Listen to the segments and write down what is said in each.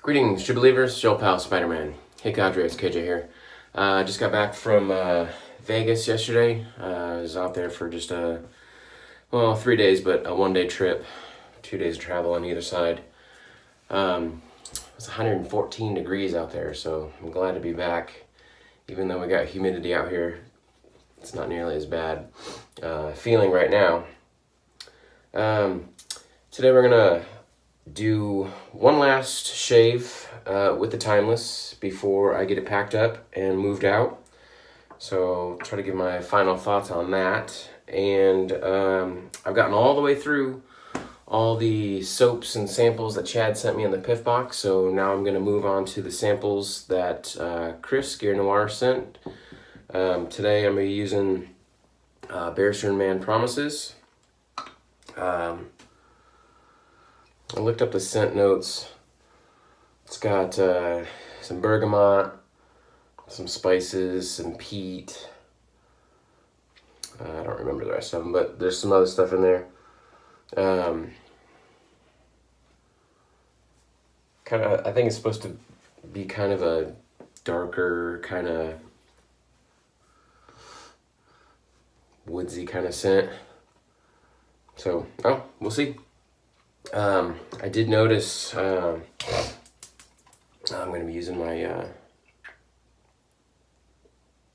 Greetings, true believers, Joel Pal, Spider-Man. Hey Cadre, it's KJ here. Just got back from Vegas yesterday. I was out there for just 3 days, but a one-day trip, 2 days of travel on either side. It was 114 degrees out there, so I'm glad to be back. Even though we got humidity out here, it's not nearly as bad feeling right now. Today we're gonna do one last shave with the Timeless before I get it packed up and moved out. So try to give my final thoughts on that. And I've gotten all the way through all the soaps and samples that Chad sent me in the Piff box. So now I'm going to move on to the samples that Chris Gear Noir sent. Today I'm going to be using Bear Man Promises. I looked up the scent notes. It's got some bergamot, some spices, some peat. I don't remember the rest of them, but there's some other stuff in there. I think it's supposed to be kind of a darker, kind of woodsy kind of scent. So, we'll see. I did notice I'm going to be using my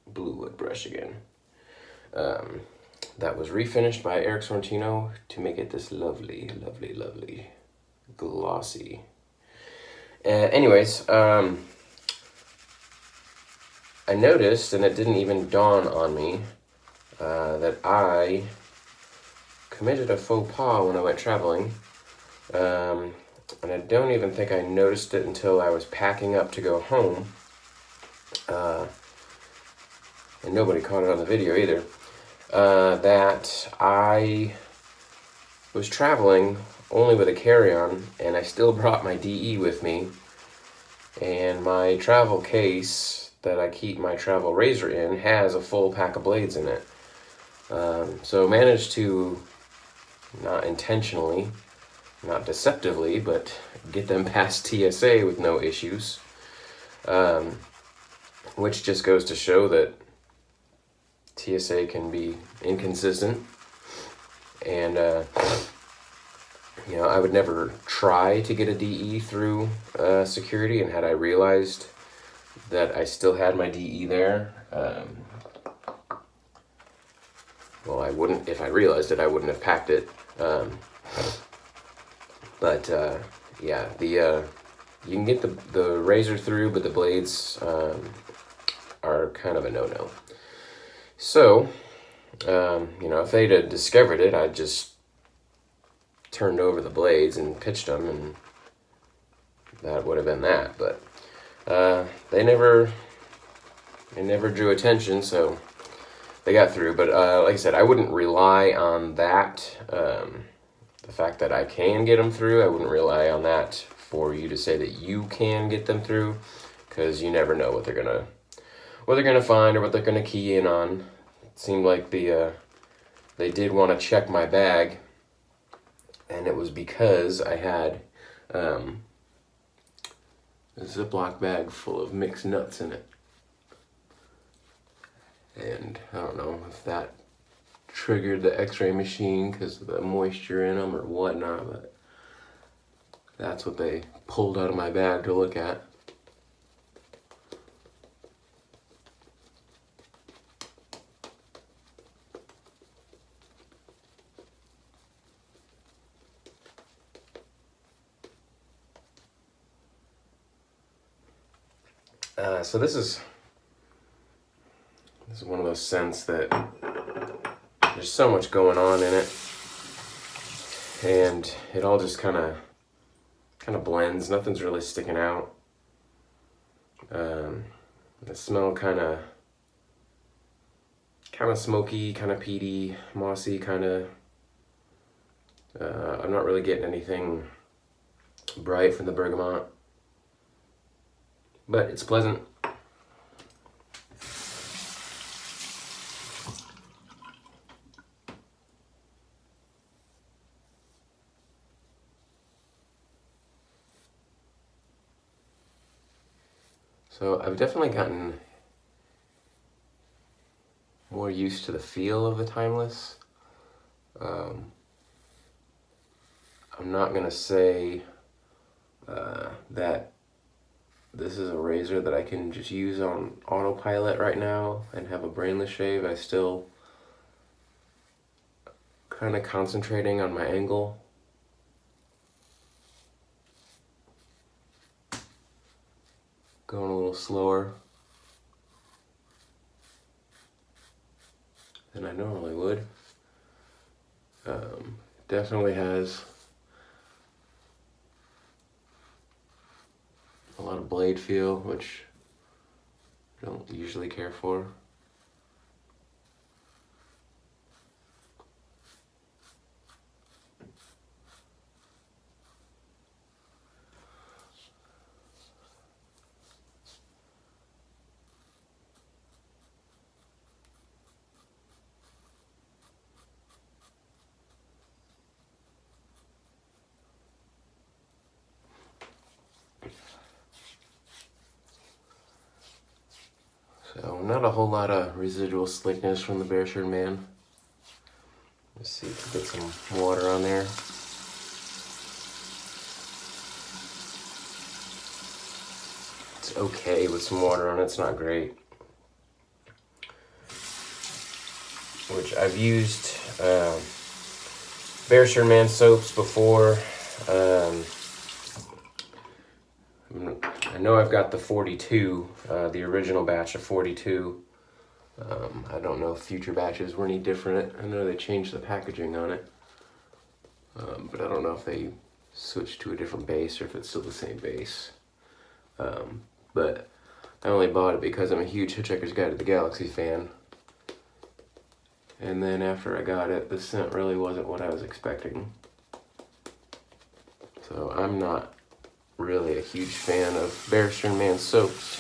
blue wood brush again. That was refinished by Eric Sorrentino to make it this lovely, lovely, lovely glossy. Anyways, I noticed, and it didn't even dawn on me, that I committed a faux pas when I went traveling. And I don't even think I noticed it until I was packing up to go home. And nobody caught it on the video either. That I was traveling only with a carry-on, and I still brought my DE with me. And my travel case that I keep my travel razor in has a full pack of blades in it. So managed to, not intentionally, not deceptively, but get them past TSA with no issues. Which just goes to show that TSA can be inconsistent. And, I would never try to get a DE through security, and had I realized that I still had my DE there, I wouldn't, if I realized it, I wouldn't have packed it. But you can get the razor through, but the blades are kind of a no-no. So, if they'd have discovered it, I'd just turned over the blades and pitched them, and that would have been that. But they never drew attention, so they got through. But like I said, I wouldn't rely on that. The fact that I can get them through, I wouldn't rely on that for you to say that you can get them through, because you never know what they're gonna find or what they're gonna key in on. It seemed like they did want to check my bag, and it was because I had a Ziploc bag full of mixed nuts in it, and I don't know if that triggered the x-ray machine because of the moisture in them or whatnot, but that's what they pulled out of my bag to look at. So this is one of those scents that there's so much going on in it, and it all just kind of blends. Nothing's really sticking out. The smell kind of smoky, kind of peaty, mossy, kind of. I'm not really getting anything bright from the bergamot, but it's pleasant. So I've definitely gotten more used to the feel of the Timeless. I'm not gonna say that this is a razor that I can just use on autopilot right now and have a brainless shave. I still kind of concentrating on my angle. Going a little slower than I normally would. Definitely has a lot of blade feel, which I don't usually care for. So not a whole lot of residual slickness from the Bear Shirt Man. Let's see if we get some water on there. It's okay with some water on it, it's not great. Which I've used Bear Shirt Man soaps before. I know I've got the 42, the original batch of 42. I don't know if future batches were any different. I know they changed the packaging on it, but I don't know if they switched to a different base or if it's still the same base. But I only bought it because I'm a huge Hitchhiker's Guide to the Galaxy fan. And then after I got it, the scent really wasn't what I was expecting. So I'm not really a huge fan of Bear Shirt Man soaps.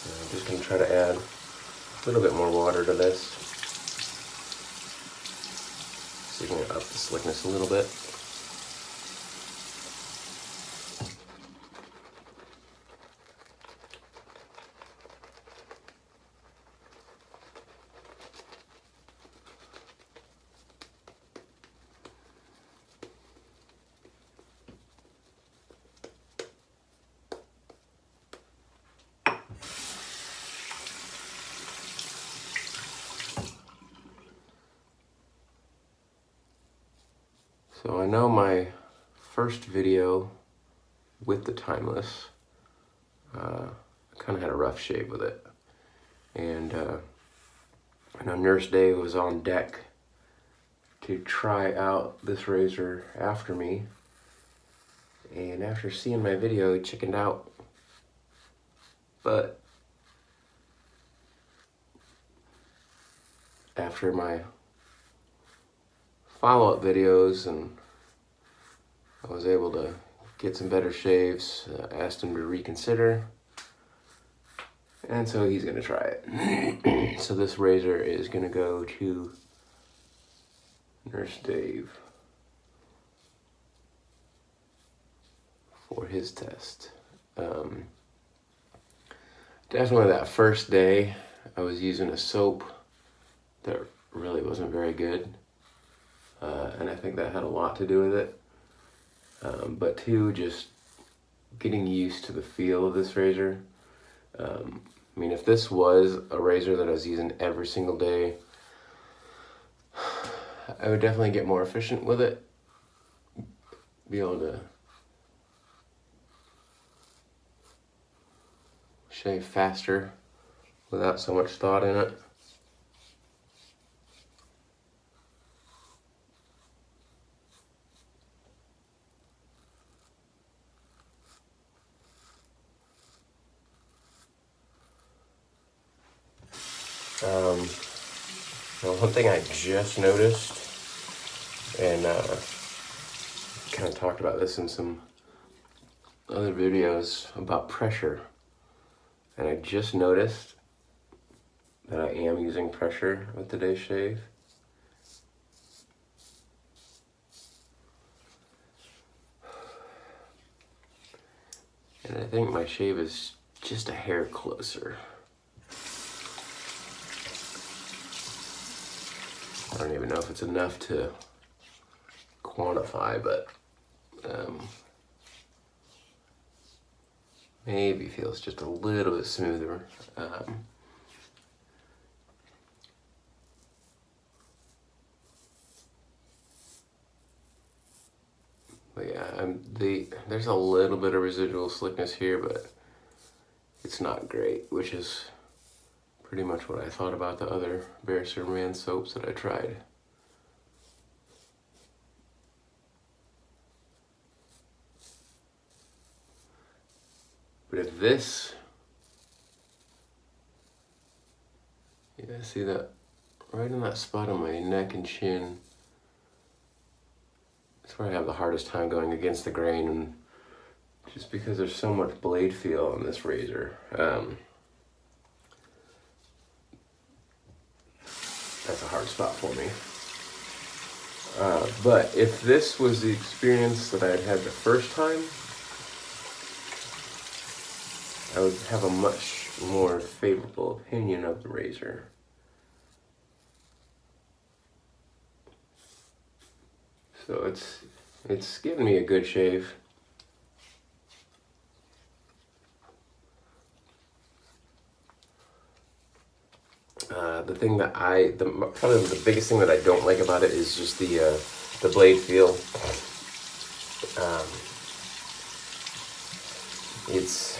I'm just going to try to add a little bit more water to this, so you can up the slickness a little bit. So I know my first video with the Timeless, I kind of had a rough shave with it. And I know Nurse Dave was on deck to try out this razor after me. And after seeing my video, he chickened out. But after my follow-up videos and I was able to get some better shaves, asked him to reconsider, and so he's gonna try it. So this razor is gonna go to Nurse Dave for his test. Definitely that first day I was using a soap that really wasn't very good. And I think that had a lot to do with it. But two, just getting used to the feel of this razor. I mean, if this was a razor that I was using every single day, I would definitely get more efficient with it. Be able to shave faster without so much thought in it. One thing I just noticed, and kind of talked about this in some other videos about pressure, and I just noticed that I am using pressure with today's shave. And I think my shave is just a hair closer. I don't even know if it's enough to quantify, but maybe feels just a little bit smoother. But yeah, there's a little bit of residual slickness here, but it's not great, which is pretty much what I thought about the other Bare Man soaps that I tried. But if this, yeah, see that right in that spot on my neck and chin, that's where I have the hardest time going against the grain, and just because there's so much blade feel on this razor. That's a hard spot for me. But if this was the experience that I had had the first time, I would have a much more favorable opinion of the razor. So it's giving me a good shave. The thing that probably the biggest thing that I don't like about it is just the blade feel. It's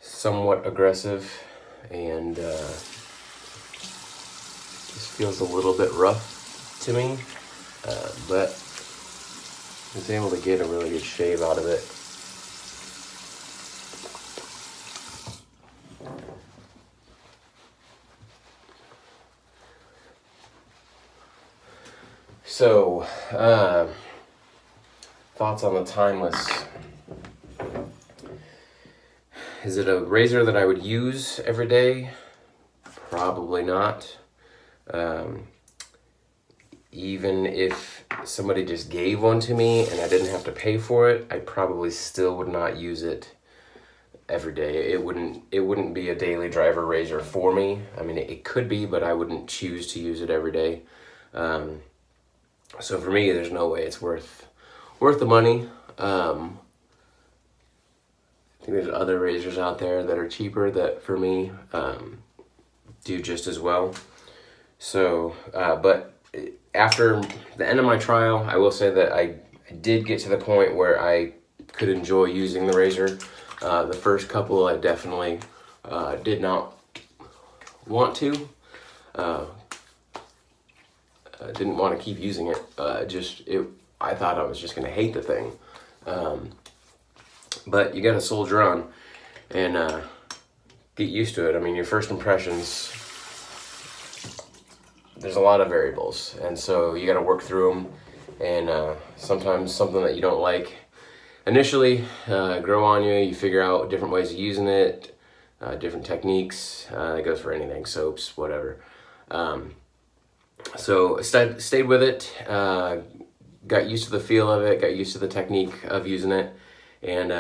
somewhat aggressive and just feels a little bit rough to me, but I was able to get a really good shave out of it. So, thoughts on the Timeless. Is it a razor that I would use every day? Probably not. Even if somebody just gave one to me and I didn't have to pay for it, I probably still would not use it every day. It wouldn't be a daily driver razor for me. I mean, it could be, but I wouldn't choose to use it every day. So for me, there's no way it's worth the money. I think there's other razors out there that are cheaper that for me do just as well. So, but after the end of my trial, I will say that I did get to the point where I could enjoy using the razor. The first couple I definitely did not want to. Didn't want to keep using it. I thought I was just gonna hate the thing. But you gotta soldier on and get used to it. I mean, your first impressions, there's a lot of variables, and so you gotta work through them. And sometimes something that you don't like initially grow on you. You figure out different ways of using it, different techniques. It goes for anything, soaps, whatever. So I stayed with it, got used to the feel of it, got used to the technique of using it, and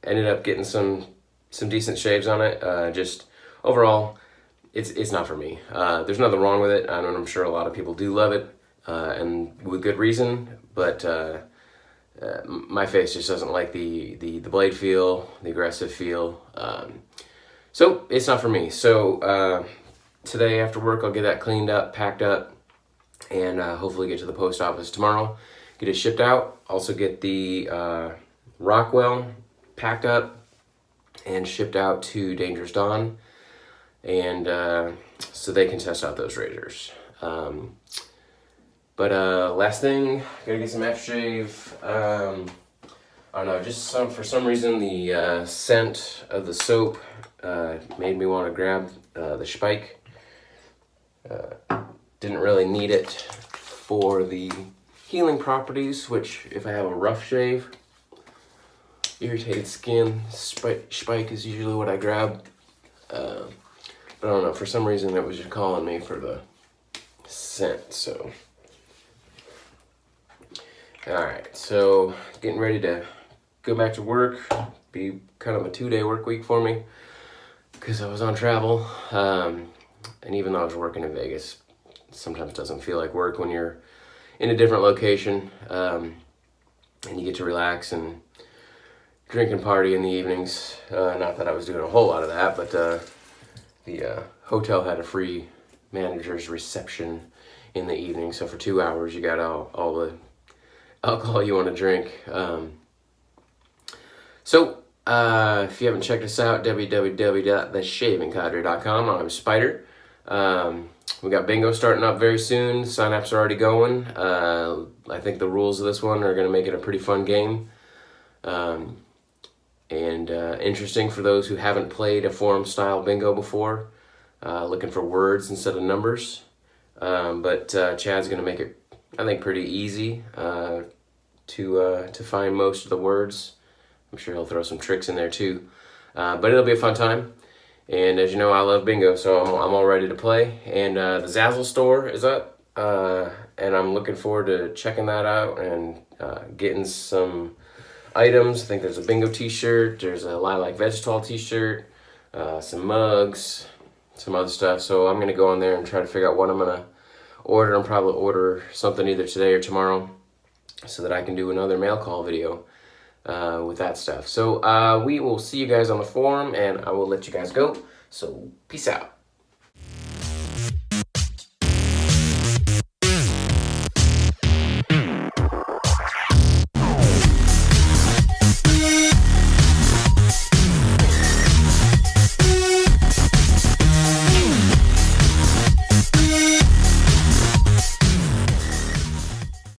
ended up getting some decent shaves on it. Just overall, it's not for me. There's nothing wrong with it, and I'm sure a lot of people do love it, and with good reason, but my face just doesn't like the blade feel, the aggressive feel, so it's not for me. So today after work, I'll get that cleaned up, packed up, and hopefully get to the post office tomorrow, get it shipped out. Also get the Rockwell packed up and shipped out to Dangerous Dawn, and so they can test out those razors. But last thing, gotta get some aftershave. I don't know, just for some reason the scent of the soap made me want to grab the Spike. Didn't really need it for the healing properties, which if I have a rough shave, irritated skin, Spike is usually what I grab. But I don't know, for some reason it was just calling me for the scent, so. Alright, so getting ready to go back to work. Be kind of a 2-day work week for me because I was on travel. And even though I was working in Vegas, it sometimes doesn't feel like work when you're in a different location, and you get to relax and drink and party in the evenings. Not that I was doing a whole lot of that, but the hotel had a free manager's reception in the evening, so for 2 hours you got all the alcohol you want to drink. So if you haven't checked us out, www.theshavingcadre.com. I'm Spider. We got bingo starting up very soon. Sign-ups are already going. I think the rules of this one are going to make it a pretty fun game. And interesting for those who haven't played a forum-style bingo before, looking for words instead of numbers. But Chad's going to make it, I think, pretty easy to find most of the words. I'm sure he'll throw some tricks in there too. But it'll be a fun time. And as you know, I love bingo, so I'm all ready to play. And the Zazzle store is up, and I'm looking forward to checking that out and getting some items. I think there's a bingo t-shirt, there's a Lilac Vegetal t-shirt, some mugs, some other stuff. So I'm going to go on there and try to figure out what I'm going to order. I'm probably order something either today or tomorrow so that I can do another mail call video with that stuff. So we will see you guys on the forum, and I will let you guys go. So peace out.